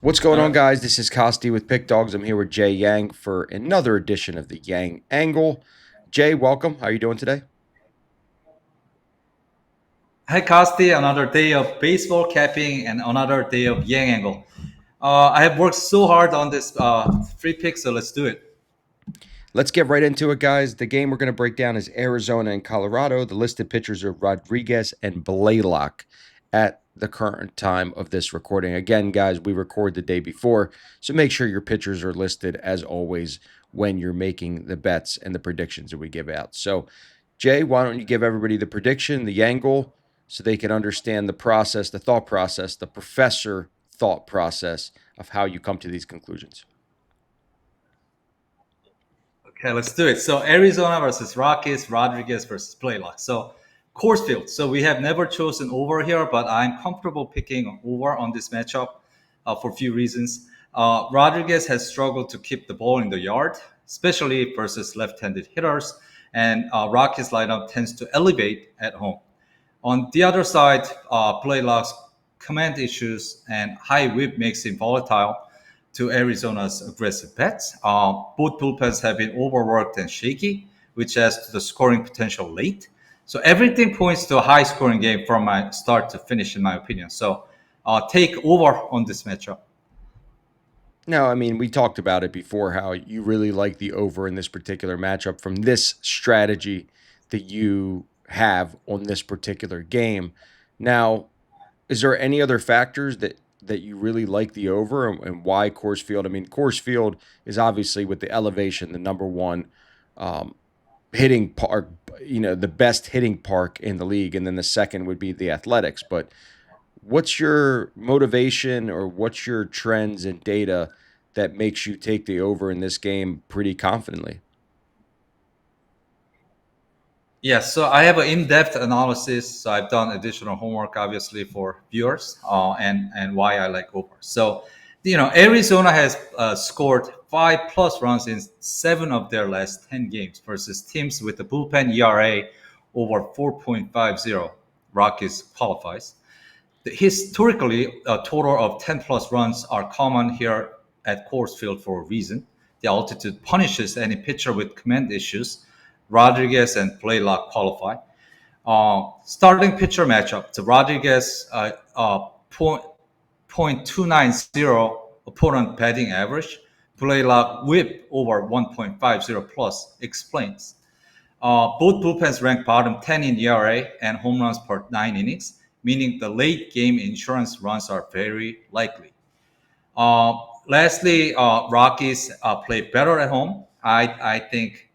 What's going All on, right. guys? This is Costi with Pick Dogs. I'm here with Jay Yang for another edition of the Yang Angle. Jay, welcome. How are you doing today? Hi, Costi. Another day of baseball capping and another day of Yang Angle. I have worked so hard on this free pick, so let's do it. Let's get right into it, guys. The game we're going to break down is Arizona and Colorado. The listed pitchers are Rodriguez and Blaylock at the current time of this recording. Again, guys, we record the day before, so make sure your pitchers are listed as always when you're making the bets and the predictions that we give out. So, Jay, why don't you give everybody the prediction, the angle, so they can understand the process, the thought process, the professor thought process of how you come to these conclusions. Okay, let's do it. So Arizona versus Rockies, Rodriguez versus Blaylock. So course field. So we have never chosen over here, but I'm comfortable picking over on this matchup for a few reasons. Rodriguez has struggled to keep the ball in the yard, especially versus left-handed hitters, and Rockies lineup tends to elevate at home. On the other side, Blaylock's command issues and high whip makes him volatile to Arizona's aggressive bats. Both bullpens have been overworked and shaky, which adds to the scoring potential late. So everything points to a high scoring game from my start to finish, in my opinion. So take over on this matchup. No, I mean, we talked about it before how you really like the over in this particular matchup from this strategy that you have on this particular game. Now, is there any other factors that you really like the over and why Coors Field? I mean, Coors Field is obviously with the elevation, the number one um, hitting park, the best hitting park in the league, and then the second would be the Athletics. But what's your motivation or what's your trends and data that makes you take the over in this game pretty confidently? Yes, so I have an in-depth analysis. So I've done additional homework, obviously, for viewers, and why I like over. So, Arizona has scored 5+ runs in 7 of their last 10 games versus teams with the bullpen ERA over 4.50. Rockies qualifies. Historically, a total of 10+ runs are common here at Coors Field for a reason. The altitude punishes any pitcher with command issues. Rodriguez and Blaylock qualify. Starting pitcher matchup: the Rodriguez .290 opponent batting average, Blaylock whip over 1.50 plus explains. Both bullpens rank bottom 10 in ERA and home runs per 9 innings, meaning the late game insurance runs are very likely. Uh, Lastly, Rockies play better at home. I think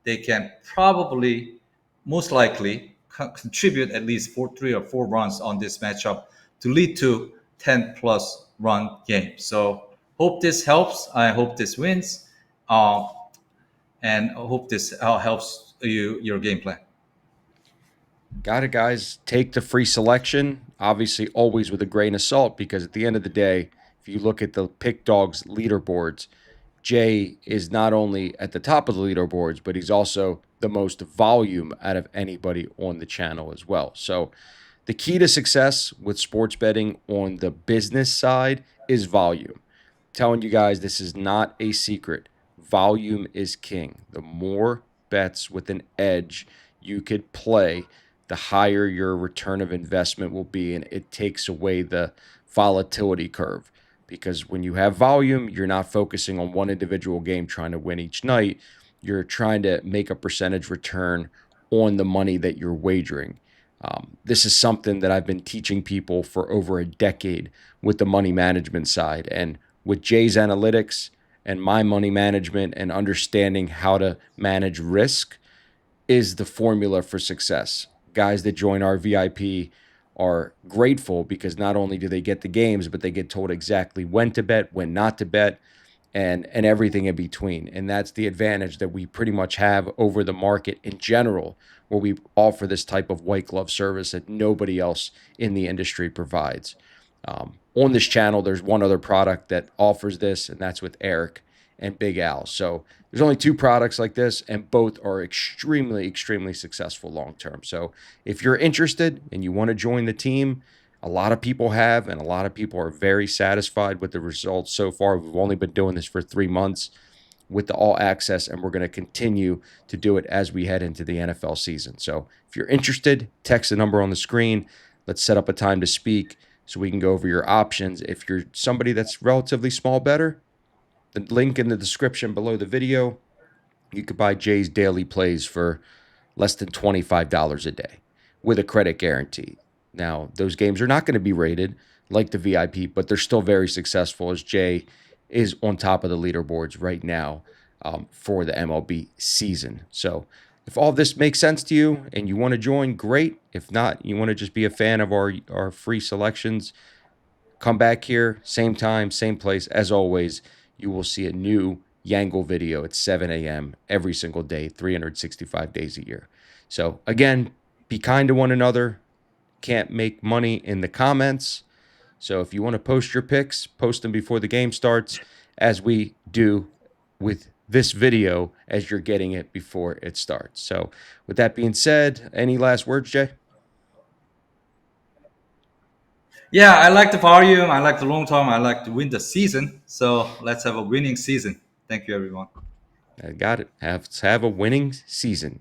they can probably, most likely, contribute at least 3 or 4 runs on this matchup to lead to 10+ run game. So hope this helps. I hope this wins, uh, and I hope this helps your game plan. Got it, guys. Take the free selection, obviously, always with a grain of salt, because at the end of the day, if you look at the Pick Dogs leaderboards, Jay is not only at the top of the leaderboards, but he's also the most volume out of anybody on the channel as well. So, the key to success with sports betting on the business side is volume. Telling you guys this is not a secret. Volume is king. The more bets with an edge you could play, the higher your return of investment will be, and it takes away the volatility curve. Because when you have volume, you're not focusing on one individual game trying to win each night. You're trying to make a percentage return on the money that you're wagering. This is something that I've been teaching people for over a decade with the money management side. And with Jay's analytics and my money management and understanding how to manage risk is the formula for success. Guys that join our VIP are grateful because not only do they get the games, but they get told exactly when to bet, when not to bet, and everything in between. And that's the advantage that we pretty much have over the market in general, where we offer this type of white glove service that nobody else in the industry provides. On this channel, there's one other product that offers this, and that's with Eric and Big Al. So there's only two products like this, and both are extremely, extremely successful long term. So if you're interested and you want to join the team, A lot of people have, and a lot of people are very satisfied with the results so far. We've only been doing this for 3 months with the all access, and we're going to continue to do it as we head into the NFL season. So if you're interested, text the number on the screen. Let's set up a time to speak so we can go over your options. If you're somebody that's relatively small better, the link in the description below the video, you could buy Jay's daily plays for less than $25 a day with a credit guarantee. Now, those games are not going to be rated like the VIP, but they're still very successful as Jay is on top of the leaderboards right now for the MLB season. So, if all this makes sense to you and you want to join, great. If not, you want to just be a fan of our free selections, come back here, same time, same place. As always, you will see a new YANGLE video at 7 a.m. every single day, 365 days a year. So, again, be kind to one another. Can't make money in the comments. So, if you want to post your picks, post them before the game starts, as we do with this video as you're getting it before it starts. So, with that being said, any last words, Jay? Yeah, I like the volume. I like the long term. I like to win the season. So let's have a winning season. Thank you, everyone. I got it. Have a winning season.